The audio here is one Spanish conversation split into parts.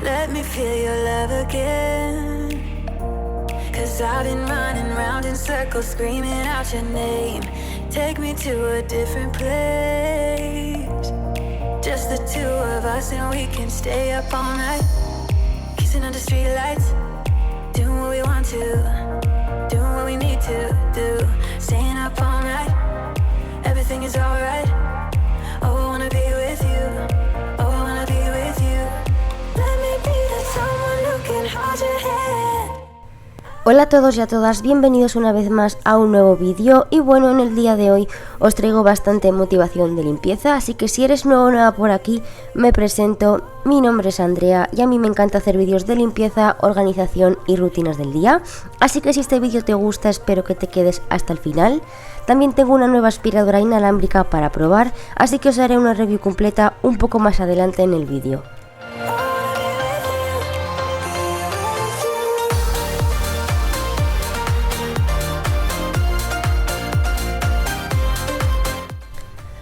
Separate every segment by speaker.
Speaker 1: Let me feel your love again. 'Cause I've been running round in circles, screaming out your name. Take me to a different place. Just the two of us and we can stay up all night. Kissing under streetlights, doing what we want to, doing what we need to do. Staying up all night, everything is alright. Oh, I wanna be with you. Oh, I wanna be with you. Let me be the someone who can hold your hand.
Speaker 2: Hola a todos y a todas, bienvenidos una vez más a un nuevo vídeo. Y bueno, en el día de hoy os traigo bastante motivación de limpieza, así que si eres nuevo o nueva por aquí, me presento. Mi nombre es Andrea y a mí me encanta hacer vídeos de limpieza, organización y rutinas del día. Así que si este vídeo te gusta, espero que te quedes hasta el final. También tengo una nueva aspiradora inalámbrica para probar, así que os haré una review completa un poco más adelante en el vídeo.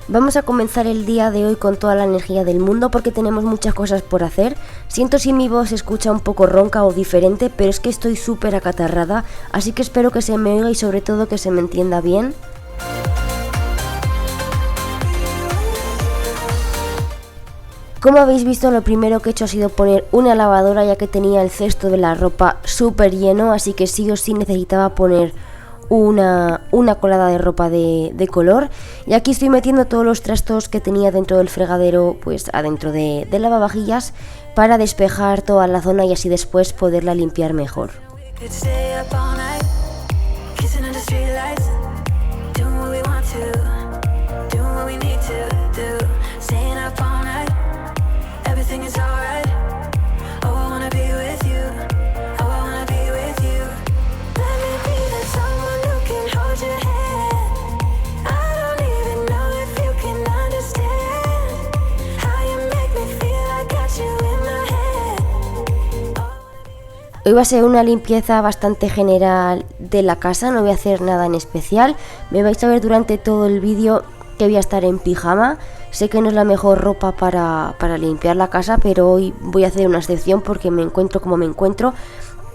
Speaker 2: Vamos a comenzar el día de hoy con toda la energía del mundo porque tenemos muchas cosas por hacer. Siento si mi voz se escucha un poco ronca o diferente, pero es que estoy súper acatarrada, así que espero que se me oiga y sobre todo que se me entienda bien. Como habéis visto, lo primero que he hecho ha sido poner una lavadora, ya que tenía el cesto de la ropa súper lleno, así que sí o sí necesitaba poner una colada de ropa de color. Y aquí estoy metiendo todos los trastos que tenía dentro del fregadero, pues adentro de lavavajillas, para despejar toda la zona y así después poderla limpiar mejor. Hoy va a ser una limpieza bastante general de la casa, no voy a hacer nada en especial. Me vais a ver durante todo el vídeo que voy a estar en pijama. Sé que no es la mejor ropa para limpiar la casa, pero hoy voy a hacer una excepción porque me encuentro como me encuentro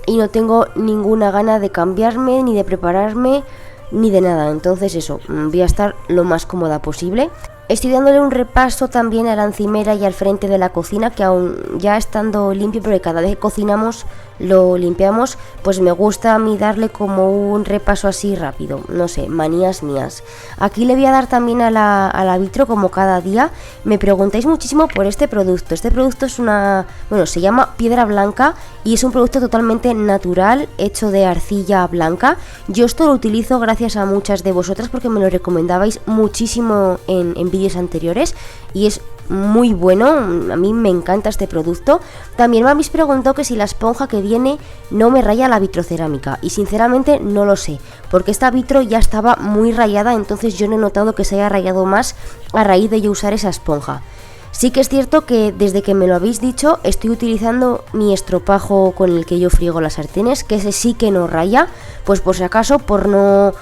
Speaker 2: y no tengo ninguna gana de cambiarme, ni de prepararme, ni de nada. Entonces eso, voy a estar lo más cómoda posible. Estoy dándole un repaso también a la encimera y al frente de la cocina, que aún ya estando limpio, porque cada vez que cocinamos lo limpiamos, pues me gusta a mí darle como un repaso así rápido, no sé, manías mías. Aquí le voy a dar también a la vitro como cada día. Me preguntáis muchísimo por este producto. Este producto es se llama piedra blanca y es un producto totalmente natural, hecho de arcilla blanca. Yo esto lo utilizo gracias a muchas de vosotras porque me lo recomendabais muchísimo en vídeos anteriores y es muy bueno, a mí me encanta este producto. También me habéis preguntado que si la esponja que viene no me raya la vitrocerámica y sinceramente no lo sé, porque esta vitro ya estaba muy rayada, entonces yo no he notado que se haya rayado más a raíz de yo usar esa esponja. Sí que es cierto que desde que me lo habéis dicho estoy utilizando mi estropajo con el que yo friego las sartenes, que ese sí que no raya, pues por si acaso por no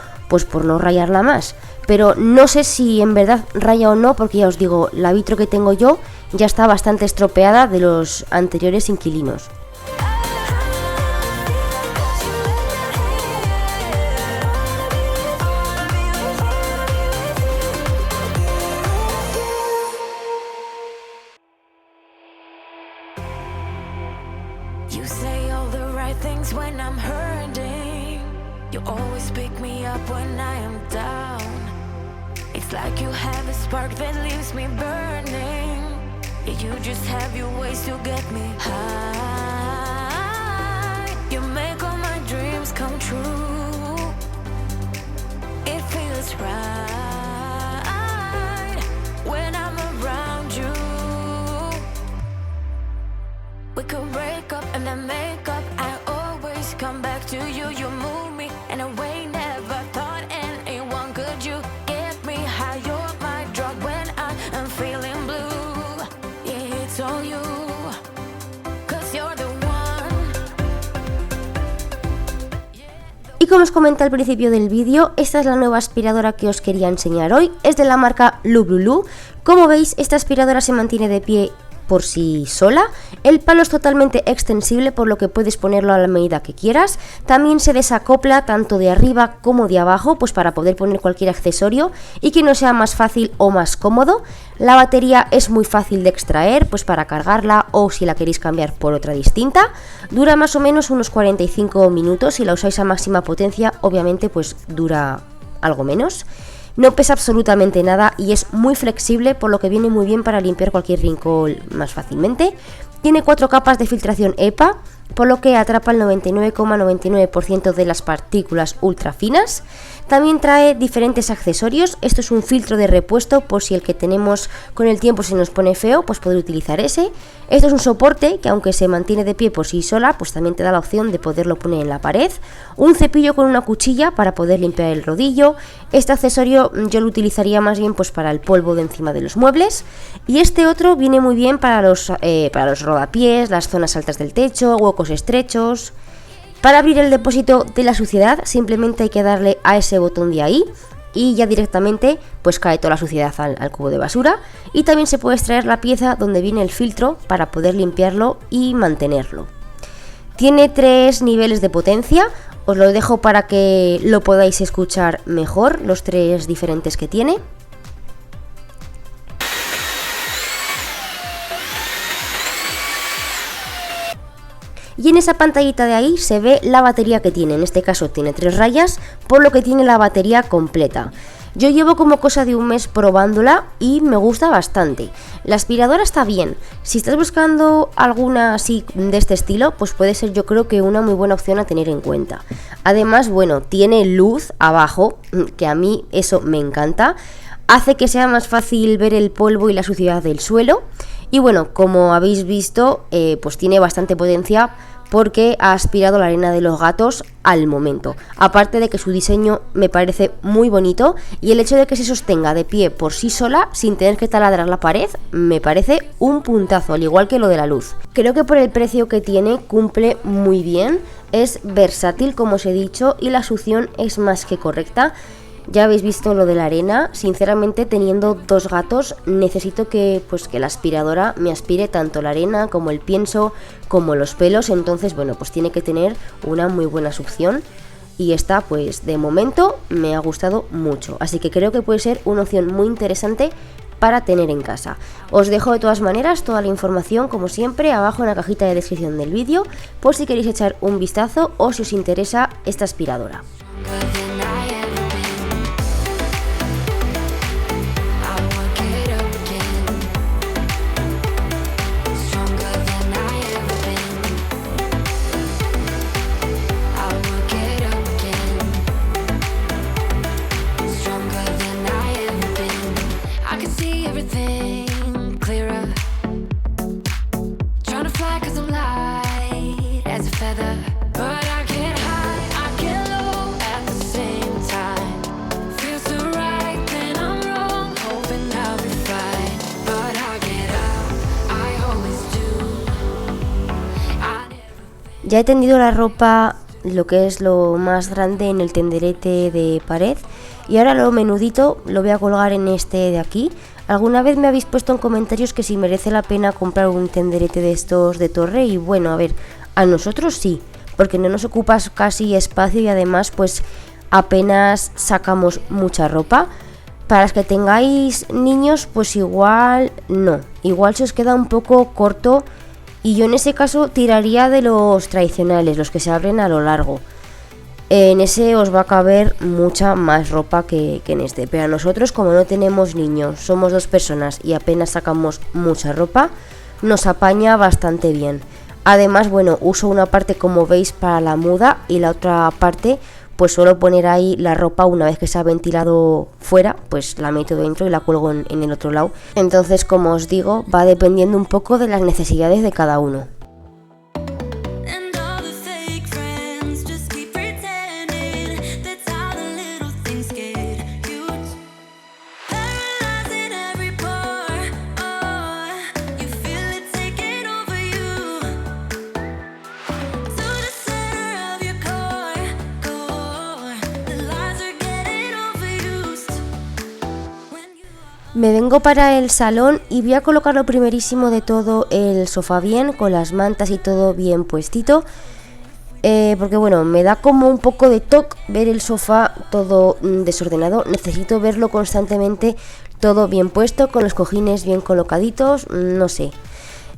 Speaker 2: rayarla más. Pero no sé si en verdad raya o no, porque ya os digo, la vitro que tengo yo ya está bastante estropeada de los anteriores inquilinos.
Speaker 1: It's like you have a spark that leaves me burning. Yeah, you just have your ways to get me high. You make all my dreams come true. It feels right when I'm around you. We could break up and then make up. I always come back to you. You move me in a way never thought anyone could. You
Speaker 2: Y como os comenté al principio del vídeo, esta es la nueva aspiradora que os quería enseñar hoy. Es de la marca Lubrulu. Como veis, esta aspiradora se mantiene de pie por sí sola. El palo es totalmente extensible, por lo que puedes ponerlo a la medida que quieras. También se desacopla tanto de arriba como de abajo, pues para poder poner cualquier accesorio y que no sea más fácil o más cómodo. La batería es muy fácil de extraer, pues para cargarla o si la queréis cambiar por otra distinta. Dura más o menos unos 45 minutos. Si la usáis a máxima potencia, obviamente pues dura algo menos. No pesa absolutamente nada y es muy flexible, por lo que viene muy bien para limpiar cualquier rincón más fácilmente. Tiene 4 capas de filtración EPA, por lo que atrapa el 99,99% de las partículas ultra finas. También trae diferentes accesorios. Esto es un filtro de repuesto, por si el que tenemos con el tiempo se nos pone feo, pues poder utilizar ese. Esto es un soporte que, aunque se mantiene de pie por sí sola, pues también te da la opción de poderlo poner en la pared. Un cepillo con una cuchilla para poder limpiar el rodillo. Este accesorio yo lo utilizaría más bien pues para el polvo de encima de los muebles. Y este otro viene muy bien para los rodapiés, las zonas altas del techo, huecos estrechos. Para abrir el depósito de la suciedad simplemente hay que darle a ese botón de ahí y ya directamente pues cae toda la suciedad al cubo de basura. Y también se puede extraer la pieza donde viene el filtro para poder limpiarlo y mantenerlo. Tiene 3 niveles de potencia. Os lo dejo para que lo podáis escuchar mejor, los 3 diferentes que tiene. Y en esa pantallita de ahí se ve la batería que tiene. En este caso tiene 3 rayas, por lo que tiene la batería completa. Yo llevo como cosa de un mes probándola y me gusta bastante. La aspiradora está bien. Si estás buscando alguna así de este estilo, pues puede ser, yo creo, que una muy buena opción a tener en cuenta. Además, bueno, tiene luz abajo, que a mí eso me encanta. Hace que sea más fácil ver el polvo y la suciedad del suelo. Y bueno, como habéis visto, pues tiene bastante potencia porque ha aspirado la arena de los gatos al momento. Aparte de que su diseño me parece muy bonito y el hecho de que se sostenga de pie por sí sola sin tener que taladrar la pared me parece un puntazo, al igual que lo de la luz. Creo que por el precio que tiene cumple muy bien, es versátil como os he dicho y la succión es más que correcta. Ya habéis visto lo de la arena. Sinceramente, teniendo 2 gatos, necesito que la aspiradora me aspire tanto la arena como el pienso, como los pelos. Entonces, bueno, pues tiene que tener una muy buena succión. Y esta, pues de momento, me ha gustado mucho. Así que creo que puede ser una opción muy interesante para tener en casa. Os dejo de todas maneras toda la información, como siempre, abajo en la cajita de descripción del vídeo, por si queréis echar un vistazo o si os interesa esta aspiradora. Ya he tendido la ropa, lo que es lo más grande, en el tenderete de pared, y ahora lo menudito lo voy a colgar en este de aquí. Alguna vez me habéis puesto en comentarios que si merece la pena comprar un tenderete de estos de torre, y bueno, a ver, a nosotros sí, porque no nos ocupa casi espacio y además pues apenas sacamos mucha ropa. Para los que tengáis niños, pues igual no, igual se os queda un poco corto. Y yo en ese caso tiraría de los tradicionales, los que se abren a lo largo. En ese os va a caber mucha más ropa que en este. Pero a nosotros, como no tenemos niños, somos 2 personas y apenas sacamos mucha ropa, nos apaña bastante bien. Además, bueno, uso una parte, como veis, para la muda y la otra parte pues suelo poner ahí la ropa. Una vez que se ha ventilado fuera, pues la meto dentro y la cuelgo en el otro lado. Entonces, como os digo, va dependiendo un poco de las necesidades de cada uno. Me vengo para el salón y voy a colocar lo primerísimo de todo el sofá bien, con las mantas y todo bien puestito. Porque bueno, me da como un poco de toque ver el sofá todo desordenado. Necesito verlo constantemente todo bien puesto, con los cojines bien colocaditos, no sé.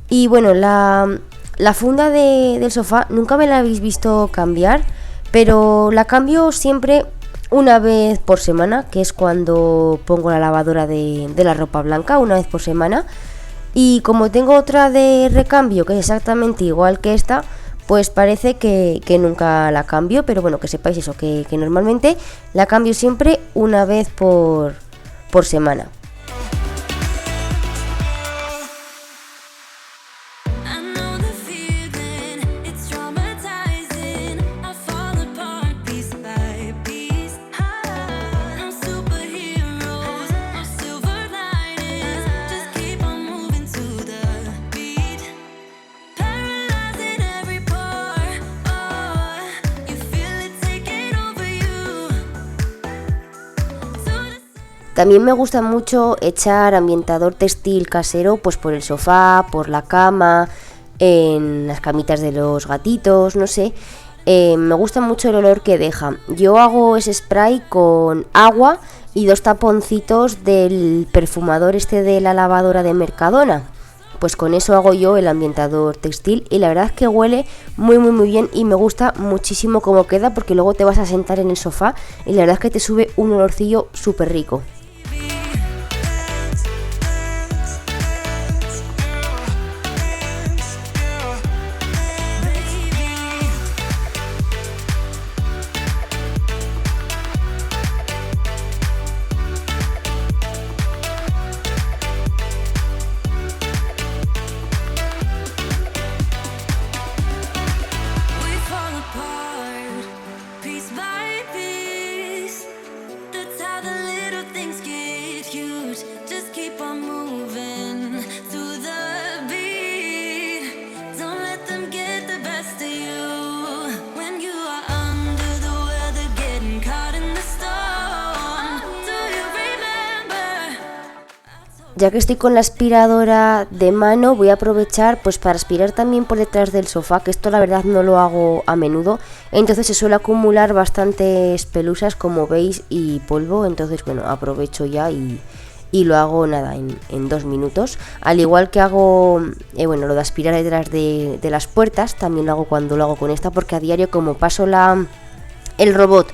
Speaker 2: Y bueno, la funda del sofá nunca me la habéis visto cambiar, pero la cambio siempre una vez por semana, que es cuando pongo la lavadora de la ropa blanca, una vez por semana. Y como tengo otra de recambio que es exactamente igual que esta, pues parece que nunca la cambio, pero bueno, que sepáis eso, que normalmente la cambio siempre una vez por semana. También me gusta mucho echar ambientador textil casero pues por el sofá, por la cama, en las camitas de los gatitos, no sé. Me gusta mucho el olor que deja. Yo hago ese spray con agua y 2 taponcitos del perfumador este de la lavadora de Mercadona. Pues con eso hago yo el ambientador textil y la verdad es que huele muy bien y me gusta muchísimo cómo queda, porque luego te vas a sentar en el sofá y la verdad es que te sube un olorcillo súper rico. Ya que estoy con la aspiradora de mano, voy a aprovechar pues para aspirar también por detrás del sofá, que esto la verdad no lo hago a menudo, entonces se suele acumular bastantes pelusas, como veis, y polvo. Entonces bueno, aprovecho ya y lo hago nada en 2 minutos. Al igual que hago bueno, lo de aspirar detrás de las puertas, también lo hago cuando lo hago con esta, porque a diario, como paso el robot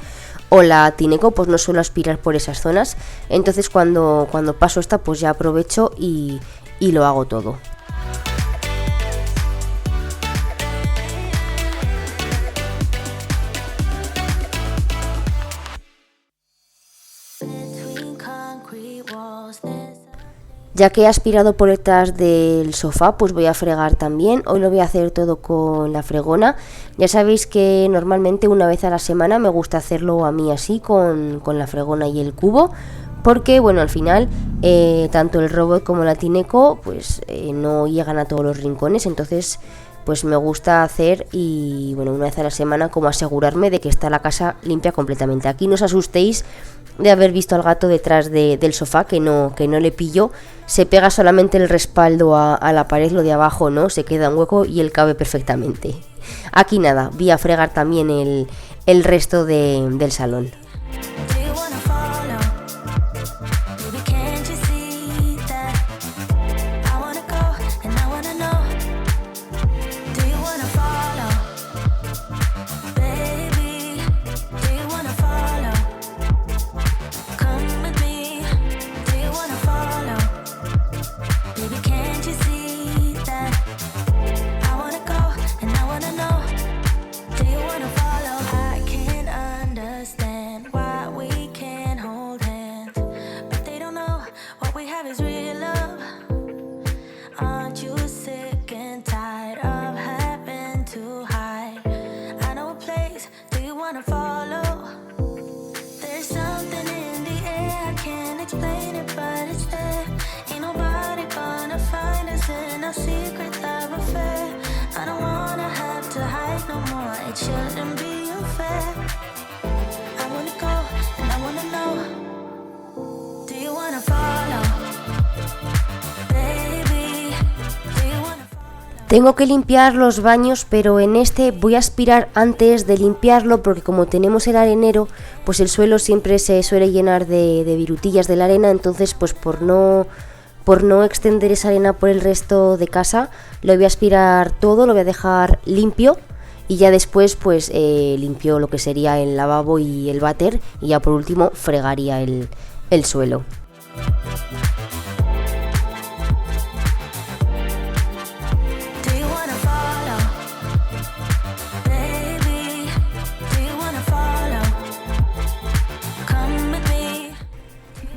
Speaker 2: o la Tineco, pues no suelo aspirar por esas zonas. Entonces cuando paso esta, pues ya aprovecho y lo hago todo. Ya que he aspirado por detrás del sofá, pues voy a fregar también. Hoy lo voy a hacer todo con la fregona. Ya sabéis que normalmente una vez a la semana me gusta hacerlo a mí así, con la fregona y el cubo, porque bueno, al final tanto el robot como la Tineco pues no llegan a todos los rincones. Entonces pues me gusta hacer, y bueno, una vez a la semana, como asegurarme de que está la casa limpia completamente. Aquí no os asustéis de haber visto al gato detrás del sofá, que no le pillo. Se pega solamente el respaldo a la pared, lo de abajo no, se queda un hueco y él cabe perfectamente. Aquí nada, voy a fregar también el resto del salón.
Speaker 1: I wanna go, and I wanna know. Do you wanna follow?
Speaker 2: Tengo que limpiar los baños, pero en este voy a aspirar antes de limpiarlo porque como tenemos el arenero, pues el suelo siempre se suele llenar de virutillas de la arena, entonces pues por no extender esa arena por el resto de casa, lo voy a aspirar todo, lo voy a dejar limpio y ya después pues limpio lo que sería el lavabo y el váter y ya por último fregaría el suelo.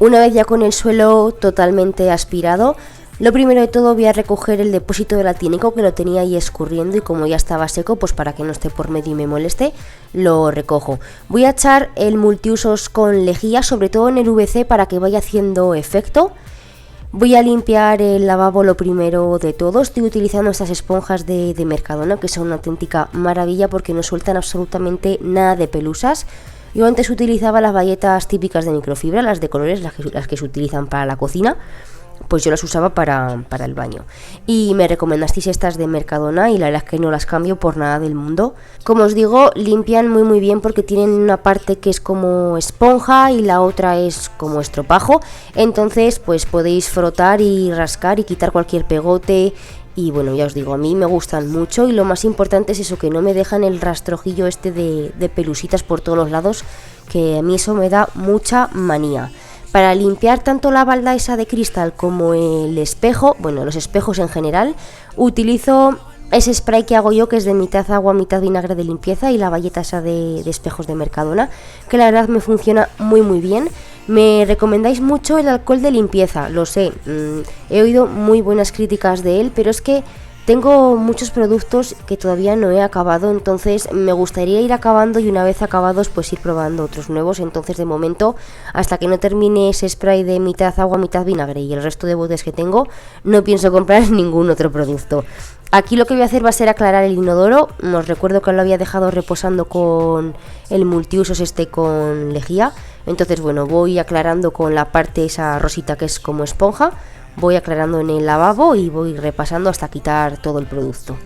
Speaker 2: Una vez ya con el suelo totalmente aspirado, lo primero de todo voy a recoger el depósito de latínico que lo tenía ahí escurriendo y como ya estaba seco, pues para que no esté por medio y me moleste, lo recojo. Voy a echar el multiusos con lejía, sobre todo en el VC para que vaya haciendo efecto. Voy a limpiar el lavabo lo primero de todo. Estoy utilizando estas esponjas de Mercadona que son una auténtica maravilla porque no sueltan absolutamente nada de pelusas. Yo antes utilizaba las bayetas típicas de microfibra, las de colores, las que se utilizan para la cocina, pues yo las usaba para el baño. Y me recomendasteis estas de Mercadona y la verdad es que no las cambio por nada del mundo. Como os digo, limpian muy bien porque tienen una parte que es como esponja y la otra es como estropajo. Entonces pues podéis frotar y rascar y quitar cualquier pegote. Y bueno, ya os digo, a mí me gustan mucho y lo más importante es eso, que no me dejan el rastrojillo este de pelusitas por todos los lados, que a mí eso me da mucha manía. Para limpiar tanto la balda esa de cristal como el espejo, bueno, los espejos en general, utilizo ese spray que hago yo, que es de mitad agua, mitad vinagre de limpieza, y la bayeta esa de espejos de Mercadona, que la verdad me funciona muy bien. Me recomendáis mucho el alcohol de limpieza, lo sé, he oído muy buenas críticas de él, pero es que tengo muchos productos que todavía no he acabado, entonces me gustaría ir acabando y una vez acabados pues ir probando otros nuevos. Entonces de momento, hasta que no termine ese spray de mitad agua, mitad vinagre y el resto de botes que tengo, no pienso comprar ningún otro producto. Aquí lo que voy a hacer va a ser aclarar el inodoro. Os recuerdo que lo había dejado reposando con el multiusos con lejía. Entonces bueno, voy aclarando con la parte esa rosita que es como esponja. Voy aclarando en el lavabo y voy repasando hasta quitar todo el producto.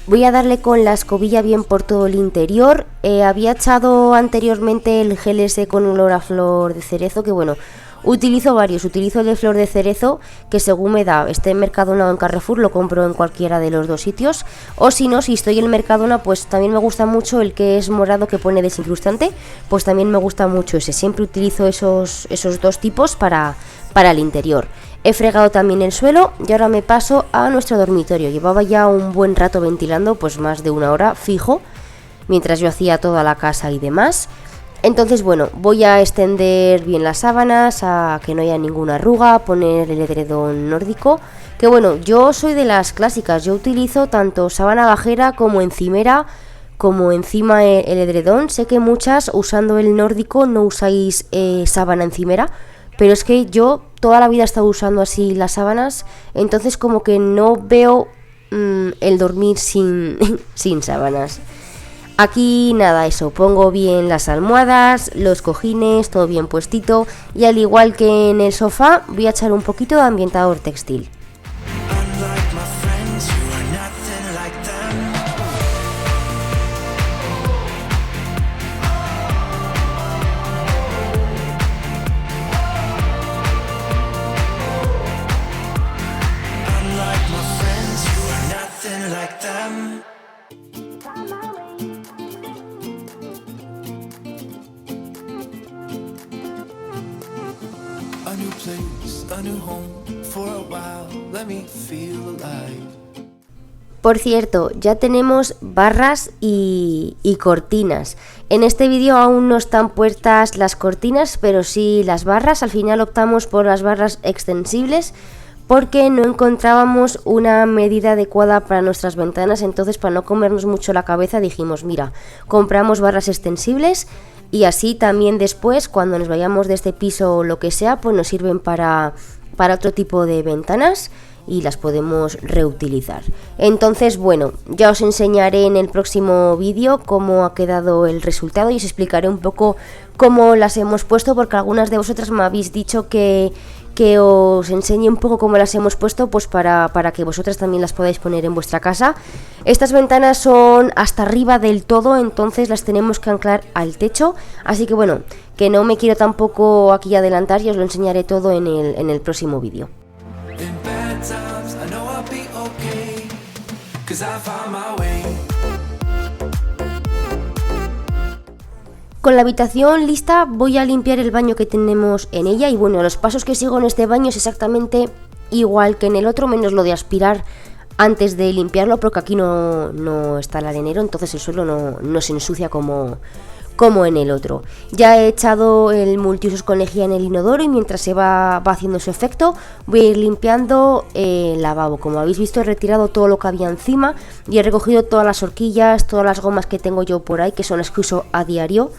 Speaker 2: Voy a darle con la escobilla bien por todo el interior. Había echado anteriormente el gel ese con olor a flor de cerezo, que bueno, utilizo varios. Utilizo el de flor de cerezo, que según me da, esté en Mercadona o en Carrefour, lo compro en cualquiera de los dos sitios. O si no, si estoy en Mercadona, pues también me gusta mucho el que es morado, que pone desincrustante. Pues también me gusta mucho ese. Siempre utilizo esos dos tipos para el interior. He fregado también el suelo y ahora me paso a nuestro dormitorio. Llevaba ya un buen rato ventilando, pues más de 1 hora fijo, mientras yo hacía toda la casa y demás. Entonces bueno, voy a extender bien las sábanas, a que no haya ninguna arruga, poner el edredón nórdico, que bueno, yo soy de las clásicas, yo utilizo tanto sábana bajera como encimera, como encima el edredón. Sé que muchas usando el nórdico no usáis sábana encimera, pero es que yo toda la vida he estado usando así las sábanas, entonces como que no veo el dormir sin sábanas. Aquí nada, eso, pongo bien las almohadas, los cojines, todo bien puestito, y al igual que en el sofá voy a echar un poquito de ambientador textil. Por cierto, ya tenemos barras y cortinas. En este vídeo aún no están puestas las cortinas, pero sí las barras. Al final optamos por las barras extensibles porque no encontrábamos una medida adecuada para nuestras ventanas. Entonces, para no comernos mucho la cabeza, dijimos, mira, compramos barras extensibles y así también después, cuando nos vayamos de este piso o lo que sea, pues nos sirven para otro tipo de ventanas. y las podemos reutilizar. Entonces, bueno, ya os enseñaré en el próximo vídeo cómo ha quedado el resultado y os explicaré un poco cómo las hemos puesto, porque algunas de vosotras me habéis dicho que os enseñe un poco cómo las hemos puesto, pues para que vosotras también las podáis poner en vuestra casa. Estas ventanas son hasta arriba del todo, entonces las tenemos que anclar al techo, así que bueno, que no me quiero tampoco aquí adelantar y os lo enseñaré todo en el próximo vídeo. Con la habitación lista voy a limpiar el baño que tenemos en ella y bueno, los pasos que sigo en este baño es exactamente igual que en el otro, menos lo de aspirar antes de limpiarlo, porque aquí no está el arenero, entonces el suelo no se ensucia como en el otro. Ya he echado el multiusos con lejía en el inodoro y mientras se va haciendo su efecto voy a ir limpiando el lavabo. Como habéis visto, he retirado todo lo que había encima y he recogido todas las horquillas, todas las gomas que tengo yo por ahí, que son las que uso a diario.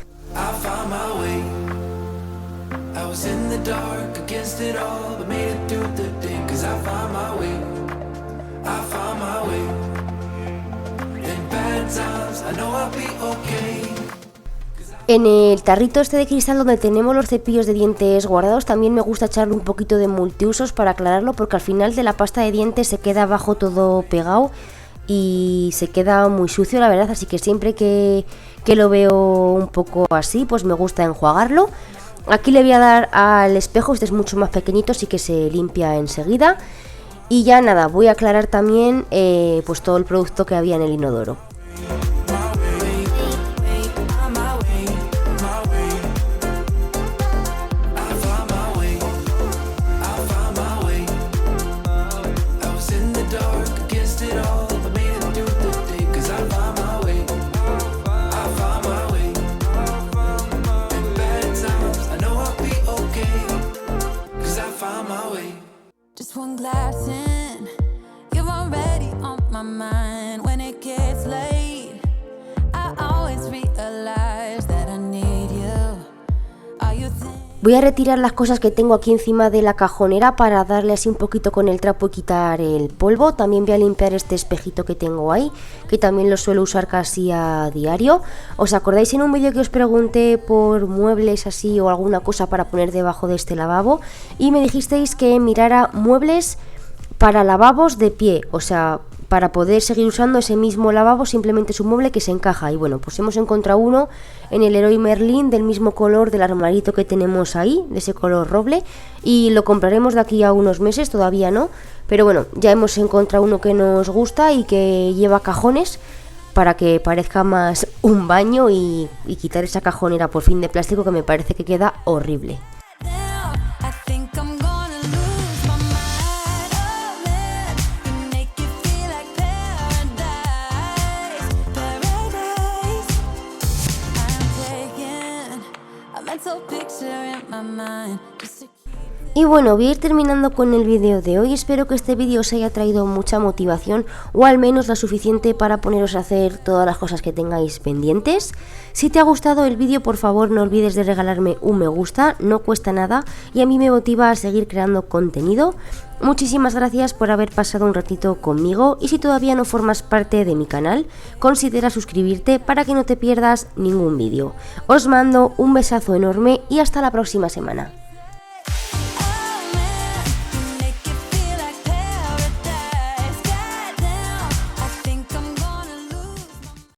Speaker 2: En el tarrito este de cristal donde tenemos los cepillos de dientes guardados también me gusta echarle un poquito de multiusos para aclararlo, porque al final de la pasta de dientes se queda abajo todo pegado y se queda muy sucio, la verdad, así que siempre que lo veo un poco así, pues me gusta enjuagarlo. Aquí le voy a dar al espejo, este es mucho más pequeñito, así que se limpia enseguida. Y ya nada, voy a aclarar también pues todo el producto que había en el inodoro.
Speaker 1: Just one glass in, you're already on my mind. When it gets late, I always realize that I need you. Are you
Speaker 2: Voy a retirar las cosas que tengo aquí encima de la cajonera para darle así un poquito con el trapo y quitar el polvo. También voy a limpiar este espejito que tengo ahí, que también lo suelo usar casi a diario. ¿Os acordáis en un vídeo que os pregunté por muebles así o alguna cosa para poner debajo de este lavabo? Y me dijisteis que mirara muebles para lavabos de pie, o sea, para poder seguir usando ese mismo lavabo, simplemente es un mueble que se encaja. Y bueno, pues hemos encontrado uno en el Leroy Merlin del mismo color del armarito que tenemos ahí, de ese color roble, y lo compraremos de aquí a unos meses, todavía no, pero bueno, ya hemos encontrado uno que nos gusta y que lleva cajones para que parezca más un baño y quitar esa cajonera por fin de plástico que me parece que queda horrible. Y bueno, voy a ir terminando con el vídeo de hoy. Espero que este vídeo os haya traído mucha motivación o al menos la suficiente para poneros a hacer todas las cosas que tengáis pendientes. Si te ha gustado el vídeo, por favor no olvides de regalarme un me gusta, no cuesta nada y a mí me motiva a seguir creando contenido. Muchísimas gracias por haber pasado un ratito conmigo y si todavía no formas parte de mi canal, considera suscribirte para que no te pierdas ningún vídeo. Os mando un besazo enorme y hasta la próxima semana.